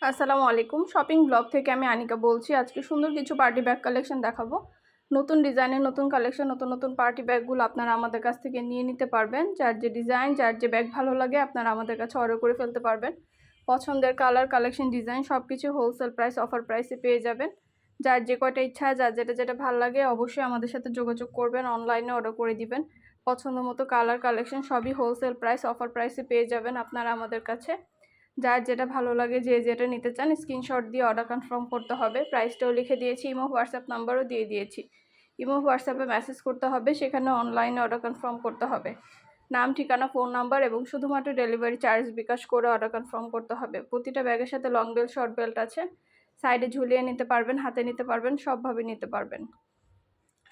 আসসালামু আলাইকুম। Shopping blog থেকে আমি আনিকা বলছি। আজকে সুন্দর কিছু পার্টি ব্যাগ কালেকশন দেখাবো। নতুন ডিজাইনের নতুন কালেকশন, নতুন পার্টি ব্যাগগুলো আপনারা আমাদের কাছ থেকে নিয়ে নিতে পারবেন। যার যে ডিজাইন, যার যে ব্যাগ ভালো লাগে আপনারা আমাদের কাছে অর্ডার করে ফেলতে পারবেন। পছন্দের কালার, কালেকশন, ডিজাইন সব কিছু হোলসেল প্রাইস, অফার প্রাইসে পেয়ে যাবেন। যার যে কয়টা ইচ্ছা, যার যেটা ভালো লাগে অবশ্যই আমাদের সাথে যোগাযোগ করবেন, অনলাইনে অর্ডার করে দিবেন। পছন্দ মতো কালার, কালেকশন সবই হোলসেল প্রাইস, অফার প্রাইসে পেয়ে যাবেন আপনারা আমাদের কাছে। যার যেটা ভালো লাগে, যে যেটা নিতে চান স্ক্রিনশট দিয়ে অর্ডার কনফার্ম করতে হবে। প্রাইসটাও লিখে দিয়েছি, ইমো হোয়াটসঅ্যাপ নাম্বারও দিয়ে দিয়েছি। ইমো হোয়াটসঅ্যাপে মেসেজ করতে হবে, সেখানে অনলাইনে অর্ডার কনফার্ম করতে হবে। নাম, ঠিকানা, ফোন নাম্বার এবং শুধুমাত্র ডেলিভারি চার্জ বিকাশ করে অর্ডার কনফার্ম করতে হবে। প্রতিটা ব্যাগের সাথে লং বেল্ট, শর্ট বেল্ট আছে। সাইডে ঝুলিয়ে নিতে পারবেন, হাতে নিতে পারবেন, সবভাবে নিতে পারবেন।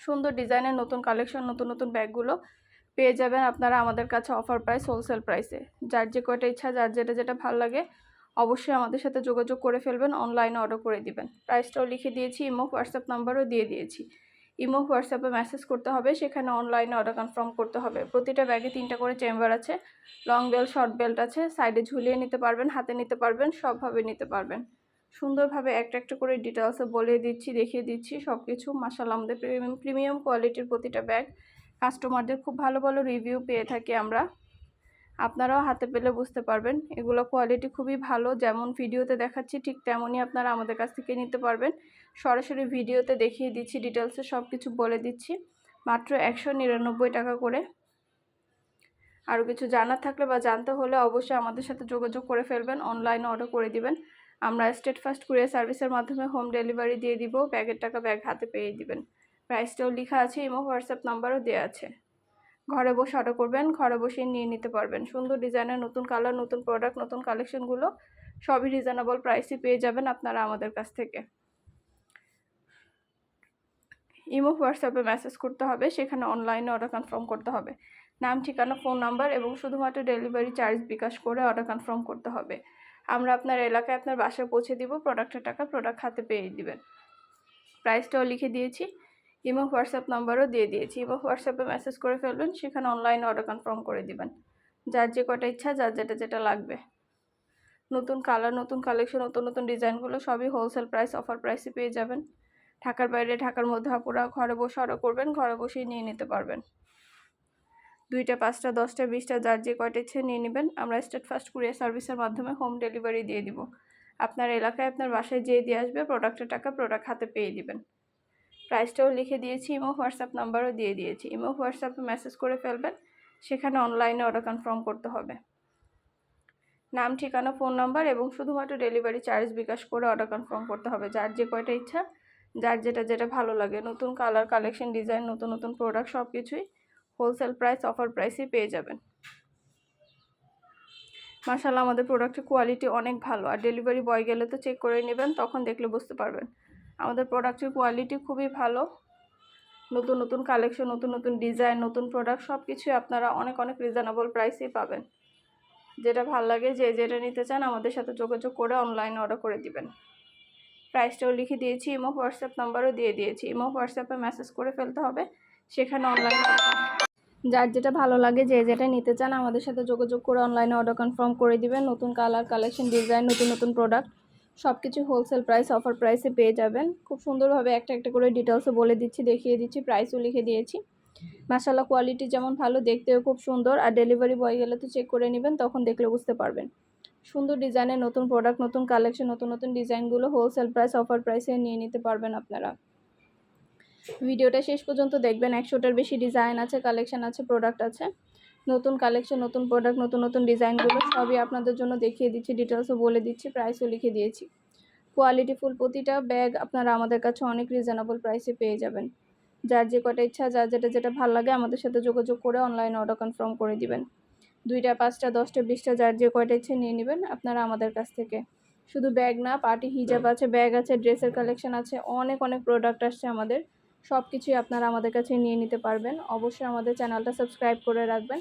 সুন্দর ডিজাইনের নতুন কালেকশন, নতুন ব্যাগগুলো পেয়ে যাবেন আপনারা আমাদের কাছে অফার প্রাইস, হোলসেল প্রাইসে। যার যে কয়টা ইচ্ছা, যার যেটা ভালো লাগে অবশ্যই আমাদের সাথে যোগাযোগ করে ফেলবেন, অনলাইনে অর্ডার করে দিবেন। প্রাইসটাও লিখে দিয়েছি, ইমো হোয়াটসঅ্যাপ নাম্বারও দিয়ে দিয়েছি। ইমো হোয়াটসঅ্যাপে মেসেজ করতে হবে, সেখানে অনলাইনে অর্ডার কনফার্ম করতে হবে। প্রতিটা ব্যাগে 3টা করে চেম্বার আছে, লং বেল্ট, শর্ট বেল্ট আছে। সাইডে ঝুলিয়ে নিতে পারবেন, হাতে নিতে পারবেন, সবভাবে নিতে পারবেন। সুন্দরভাবে একটা করে ডিটেলসে বলে দিচ্ছি, দেখিয়ে দিচ্ছি সব কিছু। মাশাআল্লাহ, আমাদের প্রিমিয়াম কোয়ালিটির প্রতিটা ব্যাগ। কাস্টমারদের খুব ভালো রিভিউ পেয়ে থাকি আমরা। আপনারাও হাতে পেলে বুঝতে পারবেন এগুলো কোয়ালিটি খুবই ভালো। যেমন ভিডিওতে দেখাচ্ছি ঠিক তেমনই আপনারা আমাদের কাছ থেকে নিতে পারবেন। সরাসরি ভিডিওতে দেখিয়ে দিচ্ছি, ডিটেলসে সব কিছু বলে দিচ্ছি। মাত্র 199 টাকা করে। আরও কিছু জানার থাকলে বা জানতে হলে অবশ্যই আমাদের সাথে যোগাযোগ করে ফেলবেন, অনলাইনে অর্ডার করে দিবেন। আমরা স্টেট ফার্স্ট কুরিয়ার সার্ভিসের মাধ্যমে হোম ডেলিভারি দিয়ে দিব। ব্যাগের টাকা ব্যাগ হাতে পেয়ে দিবেন। প্রাইসটাও লেখা আছে, ইমো হোয়াটসঅ্যাপ নাম্বারও দেওয়া আছে। ঘরে বসে অর্ডার করবেন, ঘরে বসে নিয়ে নিতে পারবেন। সুন্দর ডিজাইনের নতুন কালার, নতুন প্রোডাক্ট, নতুন কালেকশনগুলো সবই রিজনেবল প্রাইসে পেয়ে যাবেন আপনারা আমাদের কাছ থেকে। ইমো হোয়াটসঅ্যাপে মেসেজ করতে হবে, সেখানে অনলাইনে অর্ডার কনফার্ম করতে হবে। নাম, ঠিকানা, ফোন নাম্বার এবং শুধুমাত্র ডেলিভারি চার্জ বিকাশ করে অর্ডার কনফার্ম করতে হবে। আমরা আপনার এলাকায় আপনার বাসায় পৌঁছে দিব। প্রোডাক্টের টাকা প্রোডাক্ট হাতে পেয়ে দিবেন। প্রাইসটাও লিখে দিয়েছি, ইমো হোয়াটসঅ্যাপ নাম্বারও দিয়ে দিয়েছি। ইমো হোয়াটসঅ্যাপে মেসেজ করে ফেলবেন, সেখানে অনলাইনে অর্ডার কনফার্ম করে দিবেন। যার যে কটা ইচ্ছা, যার যেটা লাগবে। নতুন কালার, নতুন কালেকশন, নতুন ডিজাইনগুলো সবই হোলসেল প্রাইস, অফার প্রাইসে পেয়ে যাবেন। ঢাকার বাইরে, ঢাকার মধ্যে আপুরা ঘরে বসে অর্ডার করবেন, ঘরে বসেই নিয়ে নিতে পারবেন। 2টা, 5টা, 10টা, 20টা যার যে কয়টা ইচ্ছে নিয়ে নেবেন। আমরা স্টেট ফার্স্ট কুরিয়ার সার্ভিসের মাধ্যমে হোম ডেলিভারি দিয়ে দিব। আপনার এলাকায় আপনার বাসায় যেয়ে দিয়ে আসবে, প্রোডাক্টের টাকা প্রোডাক্ট হাতে পেয়ে দিবেন। প্রাইসটাও লিখে দিয়েছি, ইমো হোয়াটসঅ্যাপ নাম্বারও দিয়ে দিয়েছি। ইমো হোয়াটসঅ্যাপে মেসেজ করে ফেলবেন, সেখানে অনলাইনে অর্ডার কনফার্ম করতে হবে। নাম, ঠিকানা, ফোন নাম্বার এবং শুধুমাত্র ডেলিভারি চার্জ বিকাশ করে অর্ডার কনফার্ম করতে হবে। যার যে কয়টা ইচ্ছা, যার যেটা ভালো লাগে। নতুন কালার, কালেকশন, ডিজাইন, নতুন প্রোডাক্ট সব কিছুই হোলসেল প্রাইস, অফার প্রাইসে পেয়ে যাবেন। মাশাআল্লাহ, আমাদের প্রোডাক্টের কোয়ালিটি অনেক ভালো। আর ডেলিভারি বয় গেলে তো চেক করে নেবেন, তখন দেখলে বুঝতে পারবেন। আমাদের প্রোডাক্টের কোয়ালিটি খুবই ভালো। নতুন কালেকশন, নতুন ডিজাইন, নতুন প্রোডাক্ট সব কিছুই আপনারা অনেক রিজনেবল প্রাইসেই পাবেন। যেটা ভালো লাগে, যে যেটা নিতে চান আমাদের সাথে যোগাযোগ করে অনলাইনে অর্ডার করে দিবেন। প্রাইসটাও লিখে দিয়েছি, ইমো হোয়াটসঅ্যাপ নাম্বারও দিয়ে দিয়েছি। ইমো হোয়াটসঅ্যাপে মেসেজ করে ফেলতে হবে, সেখানে অনলাইনে যার যেটা ভালো লাগে, যে যেটা নিতে চান আমাদের সাথে যোগাযোগ করে অনলাইনে অর্ডার কনফার্ম করে দিবেন। নতুন কালার, কালেকশন, ডিজাইন, নতুন প্রোডাক্ট সব কিছু হোলসেল প্রাইস, অফার প্রাইসে পেয়ে যাবেন। খুব সুন্দরভাবে একটা করে ডিটেলসে বলে দিচ্ছি, দেখিয়ে দিচ্ছি, প্রাইসও লিখে দিয়েছি। মাশাআল্লাহ, কোয়ালিটি যেমন ভালো, দেখতেও খুব সুন্দর। আর ডেলিভারি বয় গেলে তো চেক করে নেবেন, তখন দেখলে বুঝতে পারবেন। সুন্দর ডিজাইনের নতুন প্রোডাক্ট, নতুন কালেকশন, নতুন ডিজাইনগুলো হোলসেল প্রাইস, অফার প্রাইসে নিয়ে নিতে পারবেন আপনারা। ভিডিওটা শেষ পর্যন্ত দেখবেন। 100টার বেশি ডিজাইন আছে, কালেকশন আছে, প্রোডাক্ট আছে। নতুন কালেকশন, নতুন প্রোডাক্ট, নতুন ডিজাইনগুলো সবই আপনাদের জন্য দেখিয়ে দিচ্ছি, ডিটেলসও বলে দিচ্ছি, প্রাইসও লিখে দিয়েছি। কোয়ালিটিফুল প্রতিটা ব্যাগ আপনারা আমাদের কাছে অনেক রিজনেবল প্রাইসে পেয়ে যাবেন। যার যে কটা ইচ্ছা, যার যেটা ভালো লাগে আমাদের সাথে যোগাযোগ করে অনলাইনে অর্ডার কনফার্ম করে দিবেন। 2টা, 5টা, 10টা, 20টা যার যে কয়টা ইচ্ছে নিয়ে নেবেন আপনারা আমাদের কাছ থেকে। শুধু ব্যাগ না, পার্টি হিজাব আছে, ব্যাগ আছে, ড্রেসের কালেকশন আছে, অনেক প্রোডাক্ট আসছে আমাদের। সব কিছুই আপনারা আমাদের কাছে নিয়ে নিতে পারবেন। অবশ্যই আমাদের চ্যানেলটা সাবস্ক্রাইব করে রাখবেন,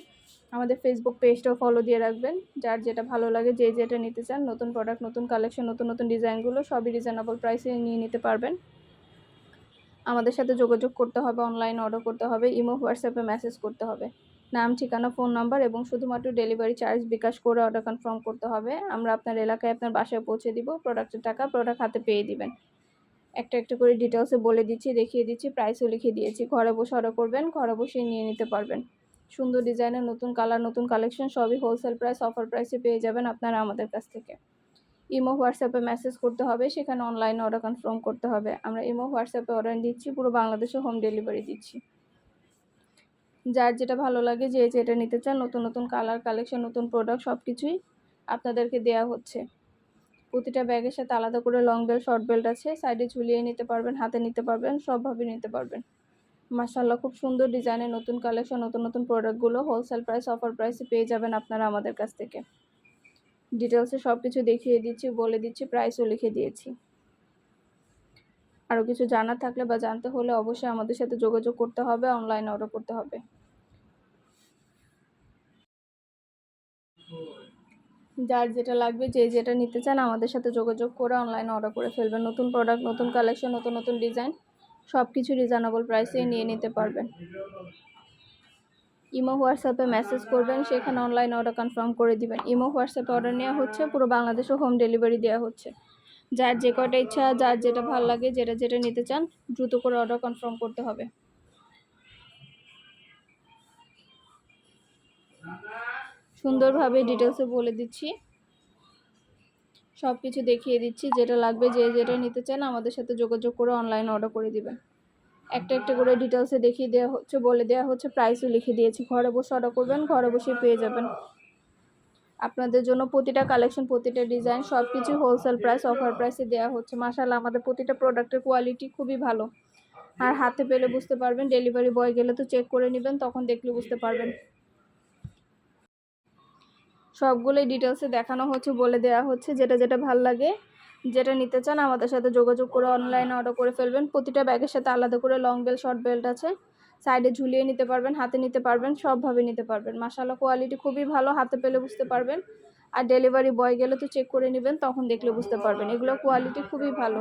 আমাদের ফেসবুক পেজটাও ফলো দিয়ে রাখবেন। যার যেটা ভালো লাগে, যে যেটা নিতে চান, নতুন প্রোডাক্ট, নতুন কালেকশন, নতুন ডিজাইনগুলো সবই রিজনেবল প্রাইসে নিয়ে নিতে পারবেন। আমাদের সাথে যোগাযোগ করতে হবে, অনলাইনে অর্ডার করতে হবে, ইমো হোয়াটসঅ্যাপে মেসেজ করতে হবে। নাম, ঠিকানা, ফোন নাম্বার এবং শুধুমাত্র ডেলিভারি চার্জ বিকাশ করে অর্ডার কনফার্ম করতে হবে। আমরা আপনার এলাকায় আপনার বাসায় পৌঁছে দিব। প্রোডাক্টের টাকা প্রোডাক্ট হাতে পেয়ে দিবেন। একটা করে ডিটেলসে বলে দিচ্ছি, দেখিয়ে দিচ্ছি, প্রাইসও লিখে দিয়েছি। ঘরে বসে অর্ডার করবেন, ঘরে বসেই নিয়ে নিতে পারবেন। সুন্দর ডিজাইনের নতুন কালার, নতুন কালেকশন সবই হোলসেল প্রাইস, অফার প্রাইসে পেয়ে যাবেন আপনারা আমাদের কাছ থেকে। ইমো, হোয়াটসঅ্যাপে মেসেজ করতে হবে, সেখানে অনলাইনে অর্ডার কনফার্ম করতে হবে। আমরা ইমো, হোয়াটসঅ্যাপে অর্ডার দিচ্ছি, পুরো বাংলাদেশে হোম ডেলিভারি দিচ্ছি। যার যেটা ভালো লাগে, যে যেটা নিতে চান, নতুন নতুন কালার, কালেকশন, নতুন প্রোডাক্ট সব কিছুই আপনাদেরকে দেওয়া হচ্ছে। প্রতিটা ব্যাগের সাথে আলাদা করে লং বেল্ট, শর্ট বেল্ট আছে। সাইডে ঝুলিয়ে নিতে পারবেন, হাতে নিতে পারবেন, সবভাবে নিতে পারবেন। মাশাআল্লাহ, খুব সুন্দর ডিজাইনের নতুন কালেকশন, নতুন নতুন প্রোডাক্টগুলো হোলসেল প্রাইস, অফার প্রাইসে পেয়ে যাবেন আপনারা আমাদের কাছ থেকে। ডিটেলসে সব কিছু দেখিয়ে দিচ্ছি, বলে দিচ্ছি, প্রাইসও লিখে দিয়েছি। আরও কিছু জানার থাকলে বা জানতে হলে অবশ্যই আমাদের সাথে যোগাযোগ করতে হবে, অনলাইনে অর্ডার করতে হবে। যার যেটা লাগবে, যে যেটা নিতে চান, আমাদের সাথে যোগাযোগ করে অনলাইনে অর্ডার করে ফেলবেন। নতুন প্রোডাক্ট, নতুন কালেকশন, নতুন নতুন ডিজাইন সব কিছু রিজনেবল প্রাইসেই নিয়ে নিতে পারবেন। ইমো, হোয়াটসঅ্যাপে মেসেজ করবেন, সেখানে অনলাইন অর্ডার কনফার্ম করে দিবেন। ইমো, হোয়াটসঅ্যাপে অর্ডার নেওয়া হচ্ছে, পুরো বাংলাদেশে হোম ডেলিভারি দেওয়া হচ্ছে। যার যে কয়টা ইচ্ছা, যার যেটা ভালো লাগে, যেটা যেটা নিতে চান, দ্রুত করে অর্ডার কনফার্ম করতে হবে। সুন্দরভাবে ডিটেলসে বলে দিচ্ছি, সব কিছু দেখিয়ে দিচ্ছি। যেটা লাগবে, যে যেটা নিতে চান, আমাদের সাথে যোগাযোগ করে অনলাইনে অর্ডার করে দিবেন। একটা করে ডিটেলসে দেখিয়ে দেওয়া হচ্ছে, বলে দেওয়া হচ্ছে, প্রাইসও লিখে দিয়েছি। ঘরে বসে অর্ডার করবেন, ঘরে বসে পেয়ে যাবেন। আপনাদের জন্য প্রতিটা কালেকশন, প্রতিটা ডিজাইন সব কিছু হোলসেল প্রাইস, অফার প্রাইসে দেওয়া হচ্ছে। মাশাআল্লাহ, আমাদের প্রতিটা প্রোডাক্টের কোয়ালিটি খুবই ভালো। আর হাতে পেলে বুঝতে পারবেন, ডেলিভারি বয় গেলে তো চেক করে নেবেন, তখন দেখলে বুঝতে পারবেন। সবগুলোই ডিটেলসে দেখানো হচ্ছে, বলে দেওয়া হচ্ছে। যেটা যেটা ভাল লাগে, যেটা নিতে চান, আমাদের সাথে যোগাযোগ করে অনলাইনে অর্ডার করে ফেলবেন। প্রতিটা ব্যাগের সাথে আলাদা করে লং বেল্ট, শর্ট বেল্ট আছে। সাইডে ঝুলিয়ে নিতে পারবেন, হাতে নিতে পারবেন, সবভাবে নিতে পারবেন। মাশাআল্লাহ, কোয়ালিটি খুবই ভালো, হাতে পেলে বুঝতে পারবেন। আর ডেলিভারি বয় গেলে তো চেক করে নেবেন, তখন দেখলে বুঝতে পারবেন। এগুলো কোয়ালিটি খুবই ভালো।